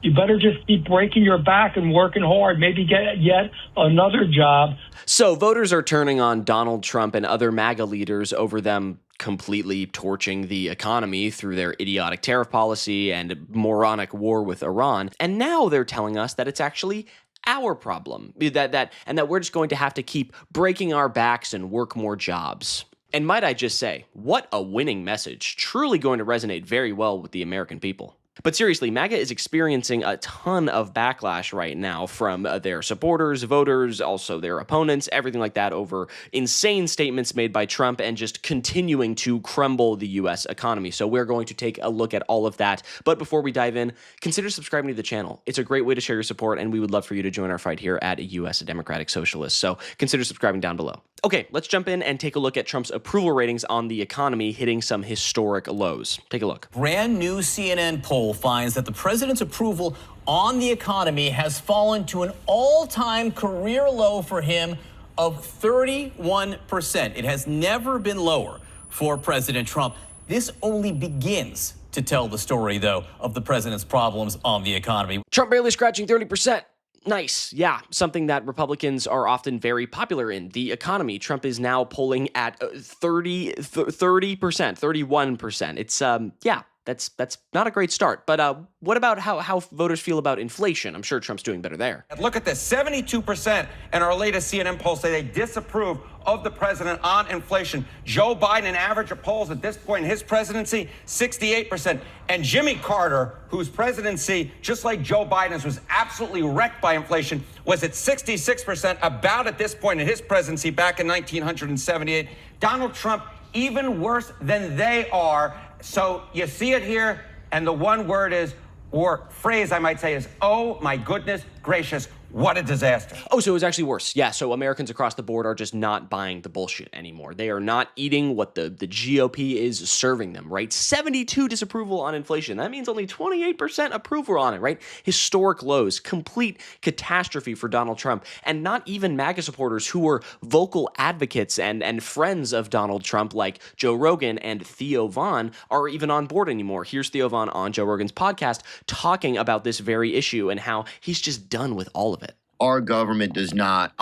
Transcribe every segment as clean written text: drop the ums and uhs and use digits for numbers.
you better just keep breaking your back and working hard, maybe get yet another job. So voters are turning on Donald Trump and other MAGA leaders over them completely torching the economy through their idiotic tariff policy and moronic war with Iran. And now they're telling us that it's actually our problem, that we're just going to have to keep breaking our backs and work more jobs. And might I just say, what a winning message, truly going to resonate very well with the American people. But seriously, MAGA is experiencing a ton of backlash right now from their supporters, voters, also their opponents, everything like that over insane statements made by Trump and just continuing to crumble the U.S. economy. So we're going to take a look at all of that. But before we dive in, consider subscribing to the channel. It's a great way to share your support, and we would love for you to join our fight here at U.S. Democratic Socialists. So consider subscribing down below. Okay, let's jump in and take a look at Trump's approval ratings on the economy hitting some historic lows. Take a look. Brand new CNN poll finds that the president's approval on the economy has fallen to an all-time career low for him of 31%. It has never been lower for President Trump. This only begins to tell the story, though, of the president's problems on the economy. Trump barely scratching 30%. Nice. Yeah, something that Republicans are often very popular in, the economy. Trump is now polling at 30%, 31%. It's, yeah, that's not a great start. But what about how voters feel about inflation? I'm sure Trump's doing better there. Look at this, 72% in our latest CNN poll say they disapprove of the president on inflation. Joe Biden, an average of polls at this point in his presidency, 68%. And Jimmy Carter, whose presidency, just like Joe Biden's, was absolutely wrecked by inflation, was at 66%, about at this point in his presidency back in 1978. Donald Trump, even worse than they are. So you see it here, and the one word is, or phrase I might say is, oh my goodness gracious, what a disaster. Oh, so it was actually worse. Yeah, so Americans across the board are just not buying the bullshit anymore. They are not eating what the GOP is serving them, right? 72 disapproval on inflation. That means only 28% approval on it, right? Historic lows, complete catastrophe for Donald Trump. And not even MAGA supporters who were vocal advocates and friends of Donald Trump like Joe Rogan and Theo Von are even on board anymore. Here's Theo Von on Joe Rogan's podcast talking about this very issue and how he's just done with all of it. Our government is not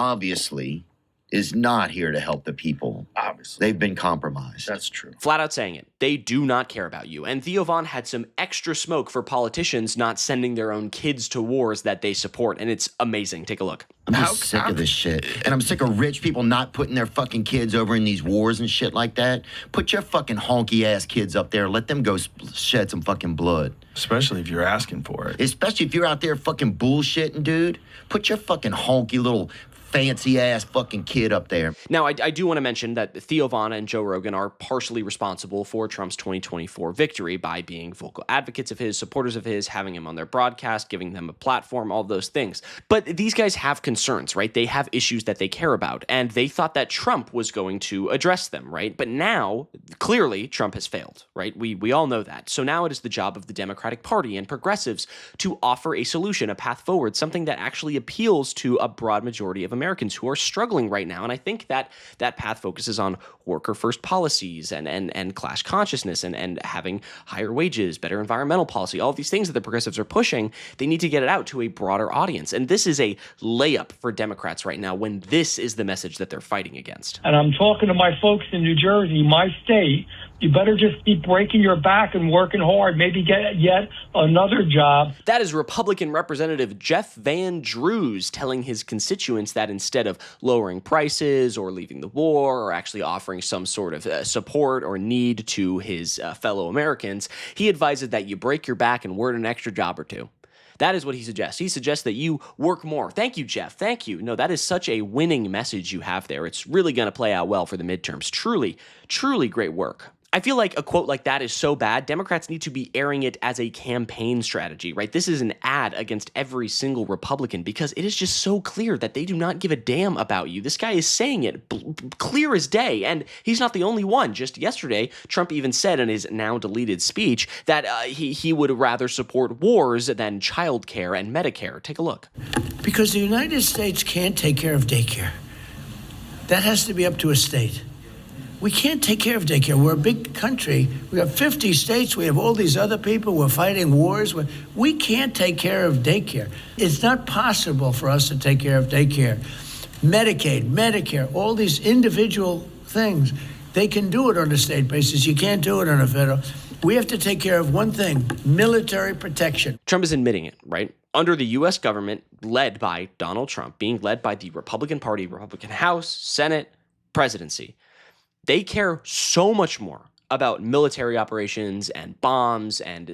here to help the people. Obviously. They've been compromised. That's true. Flat out saying it. They do not care about you. And Theo Von had some extra smoke for politicians not sending their own kids to wars that they support. And it's amazing. Take a look. I'm just sick of this shit. And I'm sick of rich people not putting their fucking kids over in these wars and shit like that. Put your fucking honky-ass kids up there. Let them go shed some fucking blood. Especially if you're asking for it. Especially if you're out there fucking bullshitting, dude. Put your fucking honky little fancy-ass fucking kid up there. Now, I do want to mention that Theo Von and Joe Rogan are partially responsible for Trump's 2024 victory by being vocal advocates of his, supporters of his, having him on their broadcast, giving them a platform, all those things. But these guys have concerns, right? They have issues that they care about, and they thought that Trump was going to address them, right? But now, clearly, Trump has failed, right? We all know that. So now it is the job of the Democratic Party and progressives to offer a solution, a path forward, something that actually appeals to a broad majority of Americans who are struggling right now. And I think that that path focuses on worker-first policies and class consciousness and having higher wages, better environmental policy, all of these things that the progressives are pushing. They need to get it out to a broader audience. And this is a layup for Democrats right now when this is the message that they're fighting against. And I'm talking to my folks in New Jersey, my state. You better just keep breaking your back and working hard, maybe get yet another job. That is Republican Representative Jeff Van Drews telling his constituents that instead of lowering prices or leaving the war or actually offering some sort of support or need to his fellow Americans, he advises that you break your back and work an extra job or two. That is what he suggests. He suggests that you work more. Thank you, Jeff. Thank you. No, that is such a winning message you have there. It's really going to play out well for the midterms. Truly, truly great work. I feel like a quote like that is so bad, Democrats need to be airing it as a campaign strategy, right? This is an ad against every single Republican because it is just so clear that they do not give a damn about you. This guy is saying it clear as day, and he's not the only one. Just yesterday, Trump even said in his now deleted speech that he would rather support wars than childcare and Medicare. Take a look. Because the United States can't take care of daycare. That has to be up to a state. We can't take care of daycare. We're a big country. We have 50 states. We have all these other people. We're fighting wars. We can't take care of daycare. It's not possible for us to take care of daycare. Medicaid, Medicare, all these individual things, they can do it on a state basis. You can't do it on a federal. We have to take care of one thing, military protection. Trump is admitting it, right? Under the U.S. government led by Donald Trump, being led by the Republican Party, Republican House, Senate, presidency, they care so much more about military operations and bombs and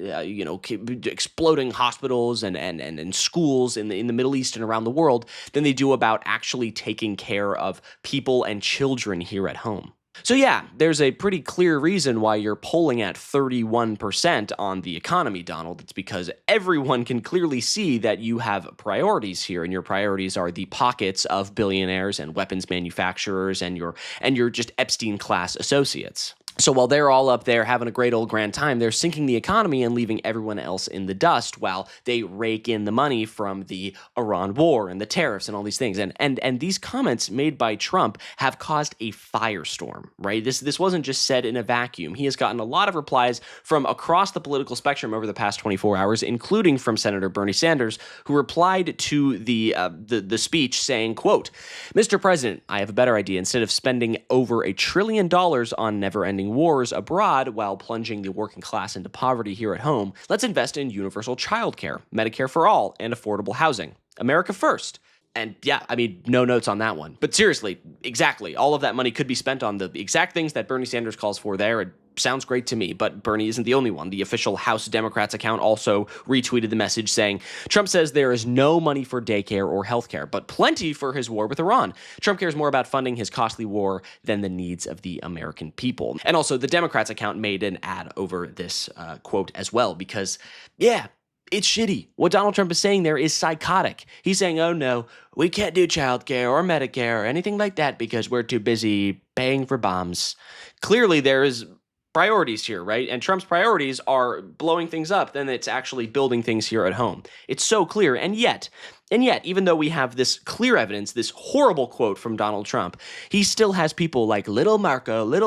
exploding hospitals and schools in the Middle East and around the world than they do about actually taking care of people and children here at home. So yeah, there's a pretty clear reason why you're polling at 31% on the economy, Donald. It's because everyone can clearly see that you have priorities here, and your priorities are the pockets of billionaires and weapons manufacturers and your just Epstein-class associates. So while they're all up there having a great old grand time, they're sinking the economy and leaving everyone else in the dust while they rake in the money from the Iran war and the tariffs and all these things. And these comments made by Trump have caused a firestorm, right? This wasn't just said in a vacuum. He has gotten a lot of replies from across the political spectrum over the past 24 hours, including from Senator Bernie Sanders, who replied to the speech saying, quote, "Mr. President, I have a better idea. Instead of spending over $1 trillion on never-ending wars abroad while plunging the working class into poverty here at home, let's invest in universal childcare, Medicare for all, and affordable housing. America first." And yeah, I mean, no notes on that one. But seriously, exactly. All of that money could be spent on the exact things that Bernie Sanders calls for there. It sounds great to me, but Bernie isn't the only one. The official House Democrats account also retweeted the message saying, Trump says there is no money for daycare or healthcare, but plenty for his war with Iran. Trump cares more about funding his costly war than the needs of the American people. And also, the Democrats account made an ad over this quote as well, because, yeah, it's shitty. What Donald Trump is saying there is psychotic. He's saying, oh no, we can't do childcare or Medicare or anything like that because we're too busy paying for bombs. Clearly, there is priorities here, right? And Trump's priorities are blowing things up, then it's actually building things here at home. It's so clear. And yet, even though we have this clear evidence, this horrible quote from Donald Trump, he still has people like Little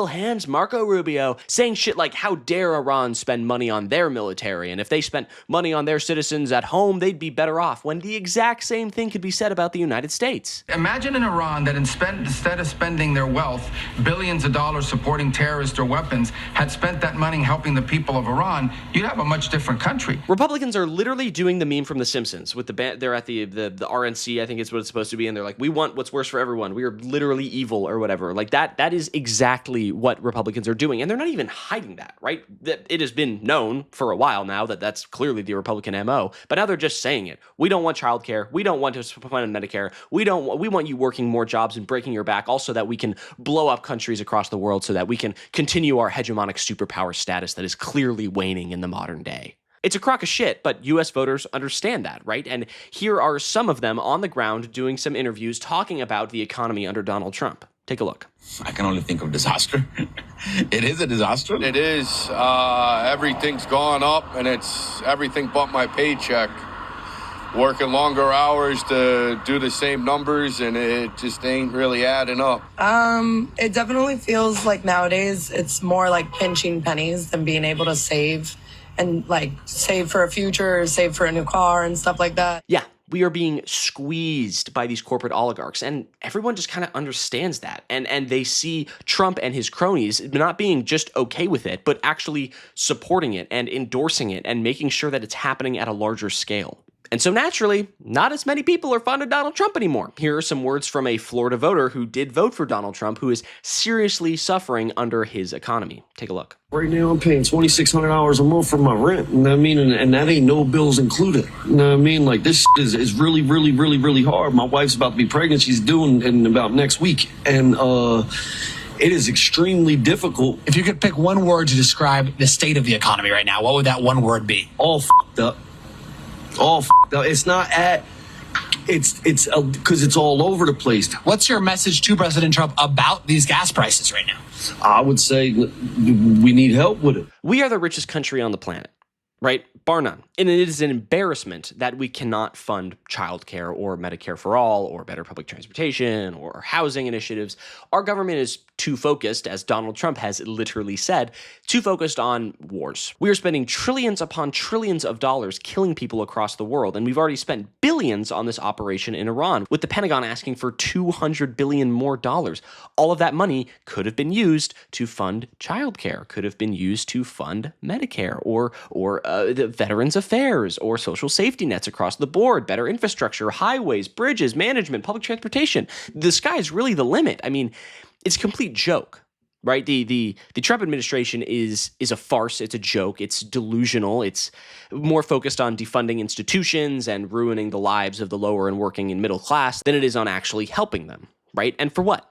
Hans Marco Rubio saying shit like, how dare Iran spend money on their military? And if they spent money on their citizens at home, they'd be better off, when the exact same thing could be said about the United States. Imagine in Iran that instead of spending their wealth, billions of dollars supporting terrorists or weapons, had spent that money helping the people of Iran, you'd have a much different country. Republicans are literally doing the meme from The Simpsons with they're at the RNC, I think is what it's supposed to be, and they're like, we want what's worse for everyone. We are literally evil or whatever. Like that is exactly what Republicans are doing, and they're not even hiding that, right? It has been known for a while now that that's clearly the Republican MO, but now they're just saying it. We don't want childcare. We don't want to fund Medicare. We want you working more jobs and breaking your back, also that we can blow up countries across the world so that we can continue our hegemonic superpower status that is clearly waning in the modern day. It's a crock of shit, but U.S. voters understand that, right? And here are some of them on the ground doing some interviews talking about the economy under Donald Trump. Take a look. I can only think of disaster. It is a disaster. It is. Everything's gone up, and it's everything but my paycheck. Working longer hours to do the same numbers, and it just ain't really adding up. It definitely feels like nowadays it's more like pinching pennies than being able to save and like save for a future, save for a new car and stuff like that. Yeah, we are being squeezed by these corporate oligarchs, and everyone just kind of understands that. And they see Trump and his cronies not being just okay with it, but actually supporting it and endorsing it and making sure that it's happening at a larger scale. And so naturally, not as many people are fond of Donald Trump anymore. Here are some words from a Florida voter who did vote for Donald Trump, who is seriously suffering under his economy. Take a look. Right now, I'm paying $2,600 a month for my rent. You know what I mean? And that ain't no bills included. You know what I mean? Like, this is really, really, really, really hard. My wife's about to be pregnant. She's due in about next week. And it is extremely difficult. If you could pick one word to describe the state of the economy right now, what would that one word be? All f***ed up. All f***ed up. It's not at... It's because it's all over the place. What's your message to President Trump about these gas prices right now? I would say we need help with it. We are the richest country on the planet. right? Bar none. And it is an embarrassment that we cannot fund childcare or Medicare for all or better public transportation or housing initiatives. Our government is too focused, as Donald Trump has literally said, too focused on wars. We are spending trillions upon trillions of dollars killing people across the world, and we've already spent billions on this operation in Iran, with the Pentagon asking for $200 billion more dollars. All of that money could have been used to fund childcare, could have been used to fund Medicare or the Veterans Affairs or social safety nets across the board, better infrastructure, highways, bridges, management, public transportation. The sky's really the limit. I mean, it's a complete joke, right? The Trump administration is a farce. It's a joke. It's delusional. It's more focused on defunding institutions and ruining the lives of the lower and working and middle class than it is on actually helping them, right? And for what?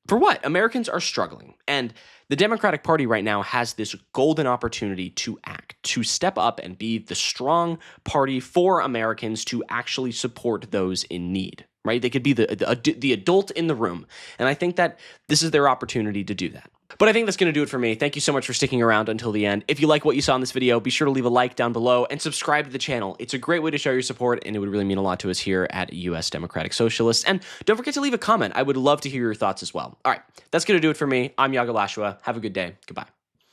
For what? Americans are struggling. And the Democratic Party right now has this golden opportunity to act, to step up and be the strong party for Americans to actually support those in need, right? They could be the adult in the room. And I think that this is their opportunity to do that. But I think that's going to do it for me. Thank you so much for sticking around until the end. If you like what you saw in this video, be sure to leave a like down below and subscribe to the channel. It's a great way to show your support, and it would really mean a lot to us here at US Democratic Socialists. And don't forget to leave a comment. I would love to hear your thoughts as well. All right, that's going to do it for me. I'm Iago Lashua. Have a good day. Goodbye.